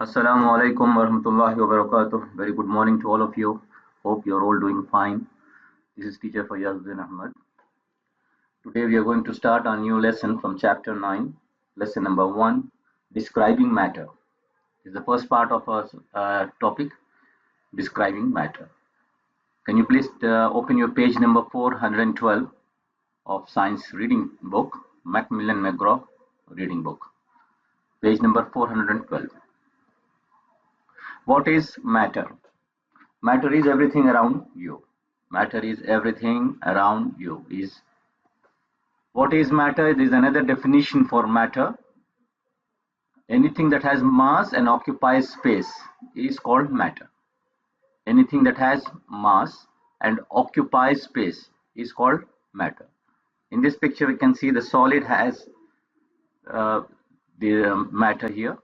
Assalamu alaikum warahmatullahi wabarakatuh. Very good morning to all of you. Hope you're all doing fine. This is teacher Fayyazuddin Ahmad. Today we are going to start our new lesson from chapter 9, lesson number 1, describing matter. This is the first part of our topic, describing matter. Can you please open your page number 412 of science reading book, Macmillan McGraw reading book. Page number 412. What is matter? Matter is everything around you. Matter is everything around you. What is matter? There is another definition for matter. Anything that has mass and occupies space is called matter. Anything that has mass and occupies space is called matter. In this picture, we can see the solid has the matter here.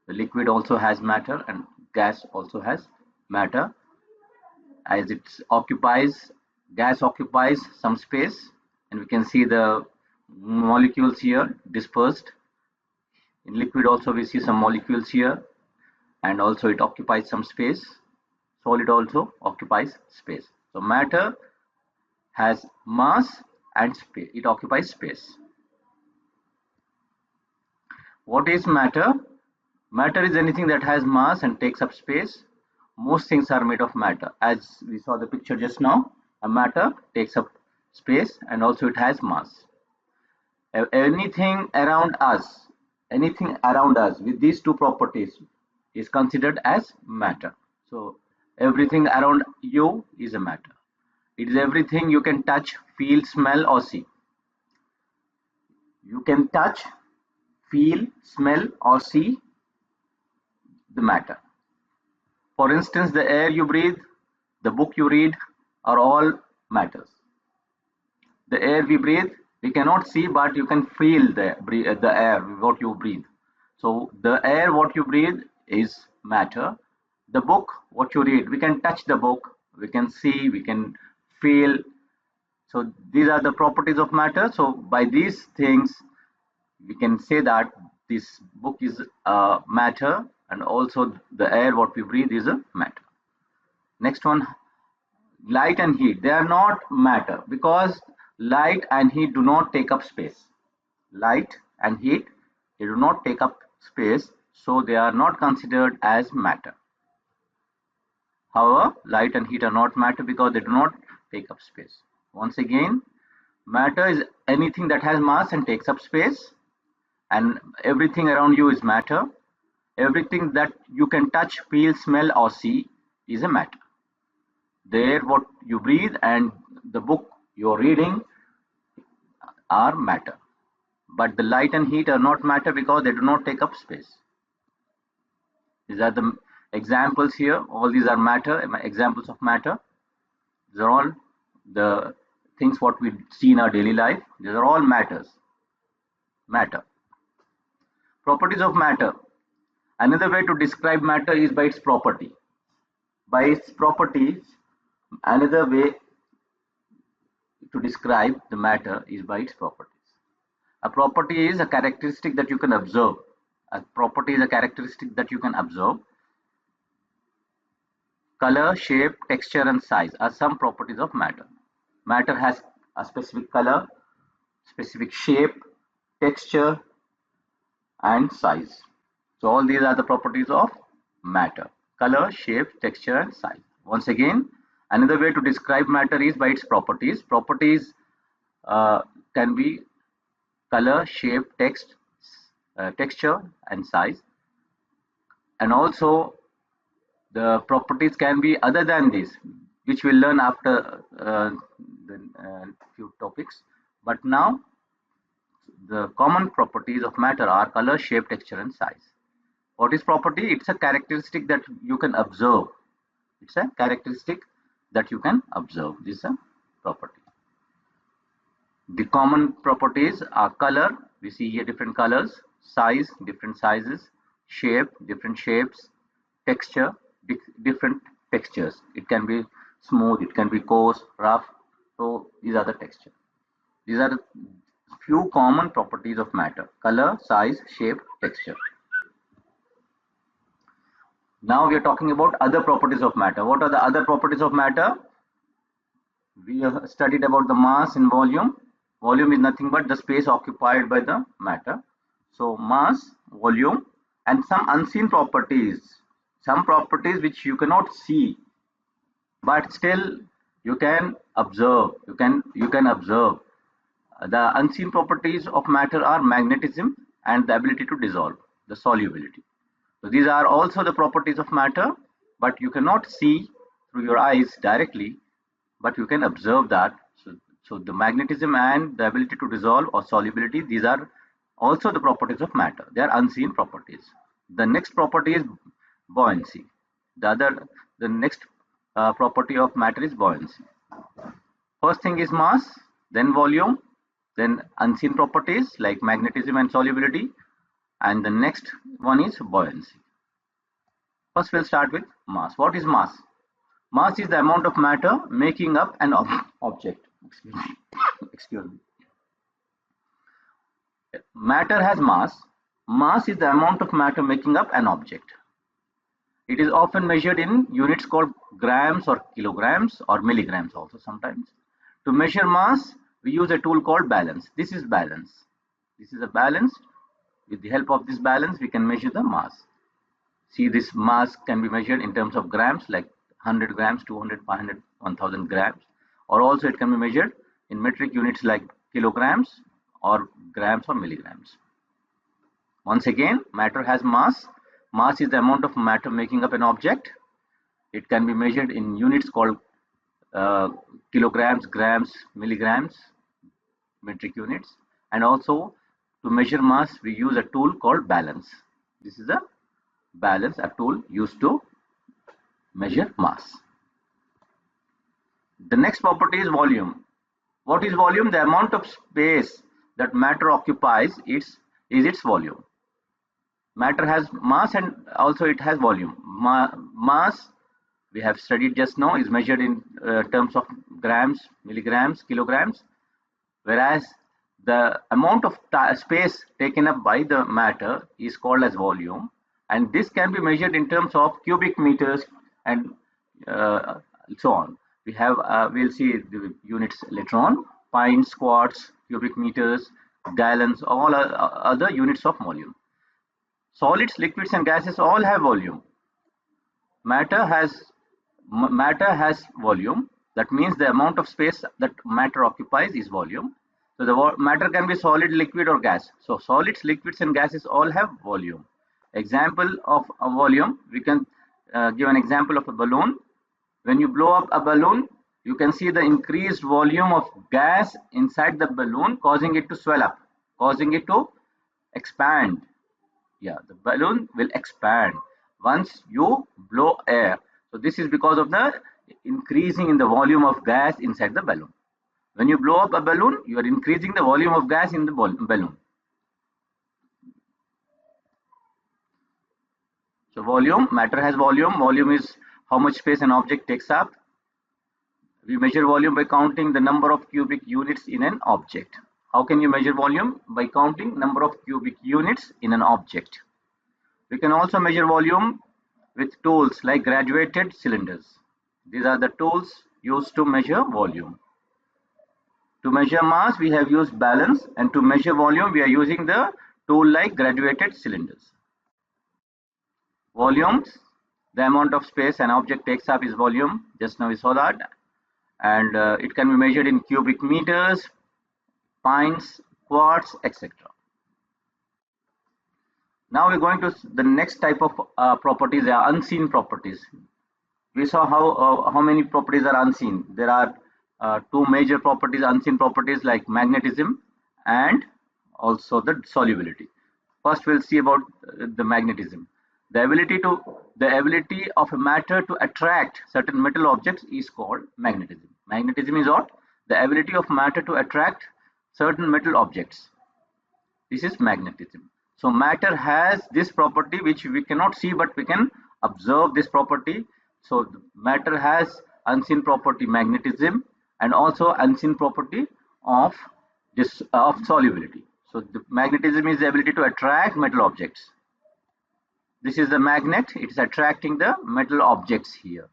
The liquid also has matter and gas also has matter. As it occupies, gas occupies some space, and we can see the molecules here dispersed. In liquid also we see some molecules here, and also it occupies some space. Solid also occupies space. So matter has mass and space. It occupies space. What is matter? Matter is anything that has mass and takes up space. Most things are made of matter. As we saw the picture just now, a matter takes up space and also it has mass. Anything around us with these two properties is considered as matter. So everything around you is a matter. It is everything you can touch, feel, smell or see. You can touch, feel, smell or see the matter. For instance, the air you breathe, the book you read are all matters. The air we breathe, we cannot see, but you can feel the air, what you breathe. So the air, what you breathe is matter. The book, what you read, we can touch the book, we can see, we can feel. So these are the properties of matter. So by these things, we can say that this book is matter, and also the air what we breathe is a matter. Next one, light and heat. They are not matter because light and heat do not take up space. Light and heat, they do not take up space, so they are not considered as matter. However, light and heat are not matter because they do not take up space. Once again, matter is anything that has mass and takes up space, and everything around you is matter. Everything that you can touch, feel, smell or see is a matter. The air what you breathe and the book you're reading are matter. But the light and heat are not matter because they do not take up space. These are the examples here. All these are matter, examples of matter. These are all the things what we see in our daily life. These are all matters. Matter. Properties of matter. Another way to describe matter is by its property. By its properties, another way to describe the matter is by its properties. A property is a characteristic that you can observe. A property is a characteristic that you can observe. Color, shape, texture and size are some properties of matter. Matter has a specific color, specific shape, texture and size. So all these are the properties of matter. Color, shape, texture and size. Once again, another way to describe matter is by its properties. Properties can be color, shape, texture and size. And also the properties can be other than this, which we'll learn after the few topics. But now the common properties of matter are color, shape, texture and size. What is property? It's a characteristic that you can observe. It's a characteristic that you can observe. This is a property. The common properties are color. We see here different colors, size, different sizes, shape, different shapes, texture, different textures. It can be smooth, it can be coarse, rough. So these are the texture. These are the few common properties of matter: color, size, shape, texture. Now we are talking about other properties of matter. What are the other properties of matter? We have studied about the mass and volume. Volume is nothing but the space occupied by the matter. So mass, volume, and some unseen properties. Some properties which you cannot see, but still you can observe. You can observe. The unseen properties of matter are magnetism and the ability to dissolve, the solubility. So these are also the properties of matter, but you cannot see through your eyes directly, but you can observe that. So the magnetism and the ability to dissolve or solubility, these are also the properties of matter. They are unseen properties. The next property is buoyancy. The next property of matter is buoyancy. First thing is mass, then volume, then unseen properties like magnetism and solubility, and the next one is buoyancy. First we'll start with mass. What is mass? Mass is the amount of matter making up an object. Excuse me. Matter has mass. Mass is the amount of matter making up an object. It is often measured in units called grams or kilograms or milligrams also sometimes. To measure mass, we use a tool called balance. This is balance. This is a balance. With the help of this balance, we can measure the mass. See, this mass can be measured in terms of grams, like 100 grams, 200, 500, 1000 grams, or also it can be measured in metric units like kilograms or grams or milligrams. Once again, matter has mass. Mass is the amount of matter making up an object. It can be measured in units called kilograms, grams, milligrams, metric units, and also to measure mass we use a tool called balance. This is a balance, a tool used to measure mass. The next property is volume. What is volume? The amount of space that matter occupies is its volume. Matter has mass and also it has volume. Mass, we have studied just now, is measured in terms of grams, milligrams, kilograms, whereas the amount of space taken up by the matter is called as volume, and this can be measured in terms of cubic meters and so on. We'll see the units later on: pints, quarts, cubic meters, gallons, all other units of volume. Solids, liquids, and gases all have volume. Matter has volume. That means the amount of space that matter occupies is volume. So the matter can be solid, liquid, or gas. So solids, liquids, and gases all have volume. Example of a volume, we can give an example of a balloon. When you blow up a balloon, you can see the increased volume of gas inside the balloon, causing it to swell up, causing it to expand. Yeah, the balloon will expand once you blow air. So this is because of the increasing in the volume of gas inside the balloon. When you blow up a balloon, you are increasing the volume of gas in the balloon. So volume, matter has volume. Volume is how much space an object takes up. We measure volume by counting the number of cubic units in an object. How can you measure volume? By counting number of cubic units in an object. We can also measure volume with tools like graduated cylinders. These are the tools used to measure volume. To measure mass, we have used balance, and to measure volume, we are using the tool like graduated cylinders. Volumes, the amount of space an object takes up is volume. Just now we saw that. And it can be measured in cubic meters, pints, quarts, etc. Now we're going to the next type of properties. They are unseen properties. We saw how many properties are unseen. There are two major properties, unseen properties, like magnetism and also the solubility. First, we'll see about the magnetism. The ability of a matter to attract certain metal objects is called magnetism. Magnetism is what? The ability of matter to attract certain metal objects. This is magnetism. So matter has this property which we cannot see, but we can observe this property. So matter has unseen property magnetism, and also unseen property of solubility. So the magnetism is the ability to attract metal objects. This is the magnet. It is attracting the metal objects here.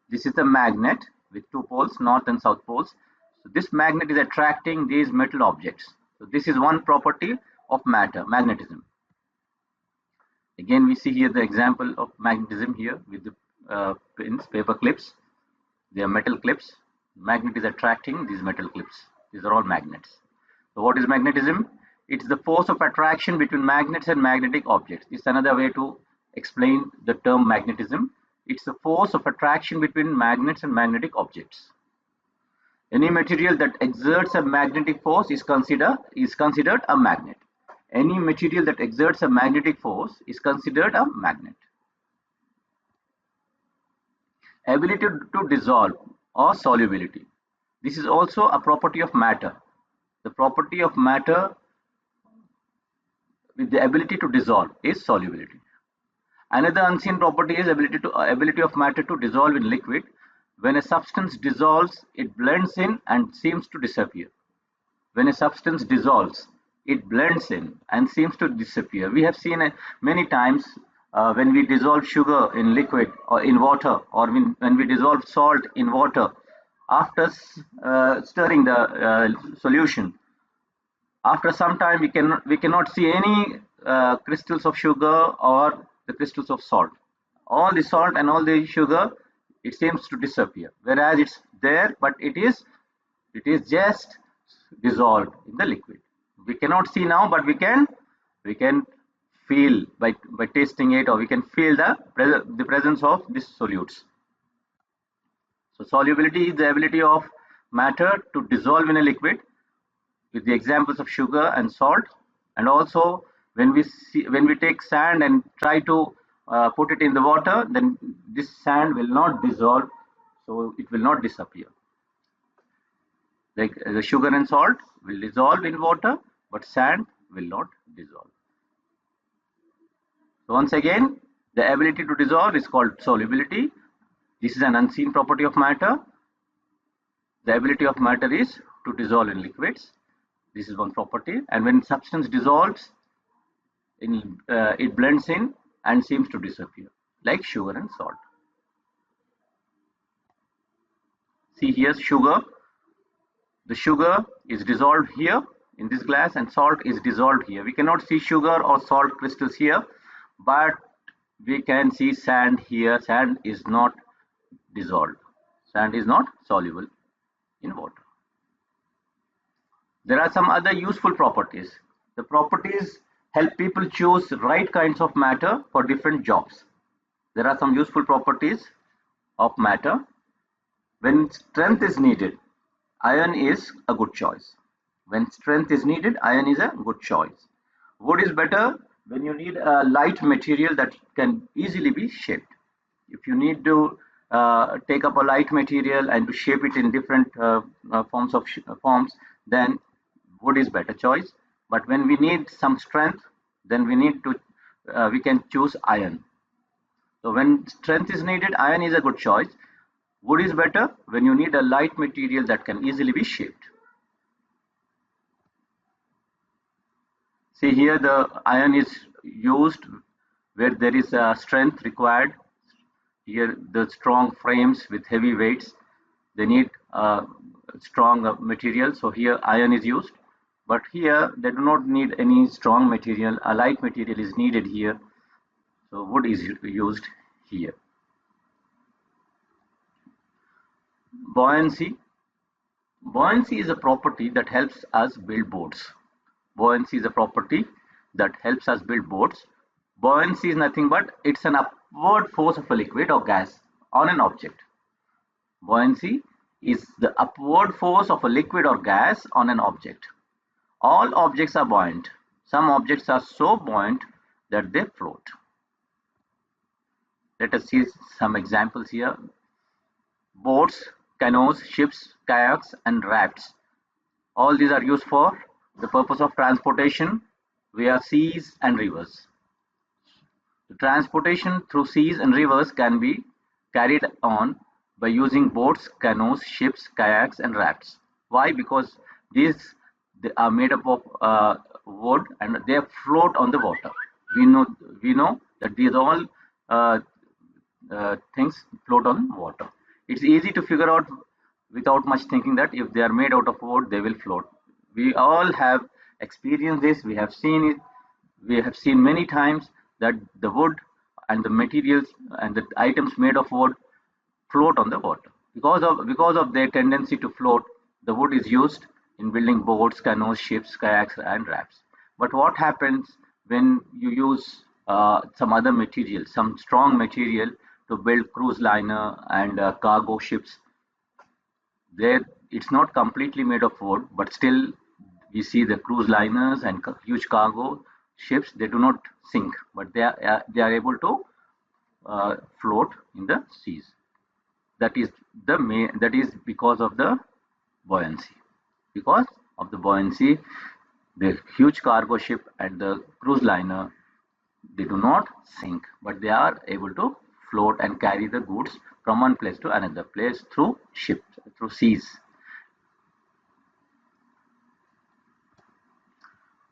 This is the magnet with two poles, north and south poles. So this magnet is attracting these metal objects. So this is one property of matter, magnetism. Again, we see here the example of magnetism here with the pins, paper clips. They are metal clips. Magnet is attracting these metal clips. These are all magnets. So what is magnetism? It's the force of attraction between magnets and magnetic objects. It's another way to explain the term magnetism. It's the force of attraction between magnets and magnetic objects. Any material that exerts a magnetic force is considered a magnet. Any material that exerts a magnetic force is considered a magnet. Ability to dissolve or solubility. This is also a property of matter. The property of matter with the ability to dissolve is solubility. Another unseen property is ability of matter to dissolve in liquid. When a substance dissolves, it blends in and seems to disappear. When a substance dissolves, it blends in and seems to disappear. We have seen many times when we dissolve sugar in liquid or in water, or when we dissolve salt in water, after stirring the solution, after some time we cannot see any crystals of sugar or the crystals of salt. All the salt and all the sugar, it seems to disappear, whereas it's there, but it is just dissolved in the liquid. We cannot see now, but we can feel by tasting it, or we can feel the presence of these solutes. So solubility is the ability of matter to dissolve in a liquid, with the examples of sugar and salt. And also when we take sand and try to put it in the water, then this sand will not dissolve, so it will not disappear. Like the sugar and salt will dissolve in water, but sand will not dissolve. So once again, the ability to dissolve is called solubility. This is an unseen property of matter. The ability of matter is to dissolve in liquids. This is one property. And when substance dissolves, it blends in and seems to disappear, like sugar and salt. See here, sugar. The sugar is dissolved here in this glass, and salt is dissolved here. We cannot see sugar or salt crystals here, but we can see sand here. Sand is not dissolved. Sand is not soluble in water. There are some other useful properties. The properties help people choose right kinds of matter for different jobs. There are some useful properties of matter. When strength is needed, iron is a good choice. When strength is needed, iron is a good choice. Wood is better when you need a light material that can easily be shaped. If you need to take up a light material and to shape it in different forms, then wood is better choice. But when we need some strength, then we can choose iron. So when strength is needed, iron is a good choice. Wood is better when you need a light material that can easily be shaped. See here, the iron is used where there is a strength required. Here the strong frames with heavy weights, they need strong material, so here iron is used. But here they do not need any strong material, a light material is needed here, so wood is used here. Buoyancy. Buoyancy is a property that helps us build boats. Buoyancy is a property that helps us build boats. Buoyancy is nothing but it's an upward force of a liquid or gas on an object. Buoyancy is the upward force of a liquid or gas on an object. All objects are buoyant. Some objects are so buoyant that they float. Let us see some examples here. Boats, canoes, ships, kayaks, and rafts. All these are used for the purpose of transportation via seas and rivers. The transportation through seas and rivers can be carried on by using boats, canoes, ships, kayaks, and rafts. Why? Because they are made up of wood and they float on the water. We know that these all uh, things float on water. It's easy to figure out without much thinking that if they are made out of wood, they will float. We all have experienced this. We have seen it. We have seen many times that the wood and the materials and the items made of wood float on the water. Because of their tendency to float, the wood is used in building boats, canoes, ships, kayaks, and rafts. But what happens when you use some other material, some strong material to build cruise liner and cargo ships? There, it's not completely made of wood, but still we see the cruise liners and huge cargo ships. They do not sink, but they are able to float in the seas. That is because of the buoyancy. Because of the buoyancy, the huge cargo ship and the cruise liner, they do not sink, but they are able to float and carry the goods from one place to another place through ships, through seas.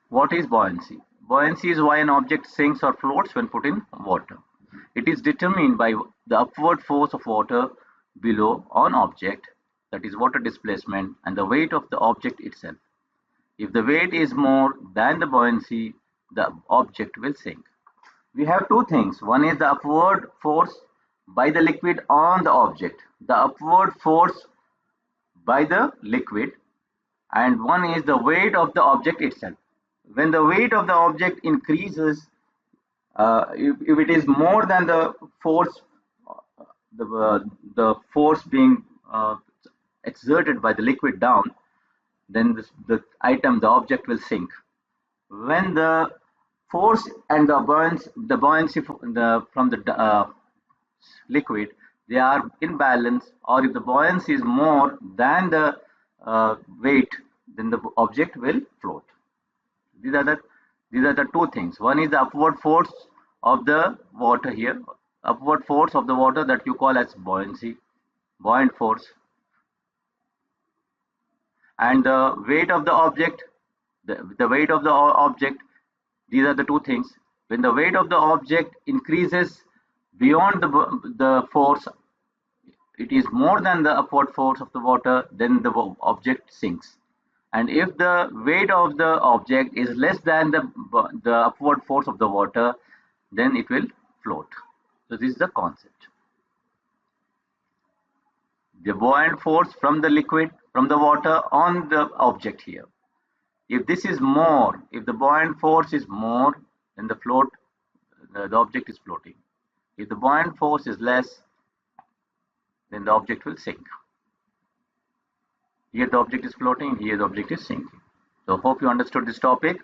What is buoyancy? Buoyancy is why an object sinks or floats when put in water. It is determined by the upward force of water below on object, that is water displacement, and the weight of the object itself. If the weight is more than the buoyancy, the object will sink. We have two things. One is the upward force by the liquid on the object. The upward force by the liquid, and one is the weight of the object itself. When the weight of the object increases, if it is more than the force, the force being exerted by the liquid down, then the object will sink. When the force and the buoyancy from the liquid, they are in balance, or if the buoyancy is more than the weight, then the object will float. These are the these are the two things. One is the upward force of the water here, upward force of the water that you call as buoyancy, buoyant force, and the weight of the object, the weight of the object. These are the two things. When the weight of the object increases beyond the force, it is more than the upward force of the water, then the object sinks. And if the weight of the object is less than the upward force of the water, then it will float. So this is the concept. The buoyant force from the liquid, from the water on the object here. If this is more, if the buoyant force is more, then the object is floating. If the buoyant force is less, then the object will sink. Here the object is floating, here the object is sinking. So hope you understood this topic.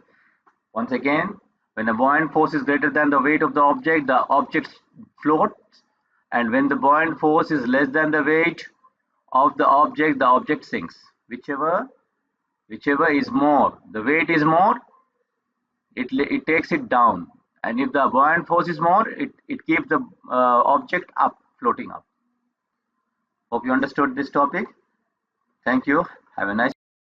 Once again, when the buoyant force is greater than the weight of the object floats, and when the buoyant force is less than the weight of the object sinks. Whichever is more, the weight is more, it takes it down, and if the buoyant force is more, it keeps the object up, floating up. Hope you understood this topic. Thank you. Have a nice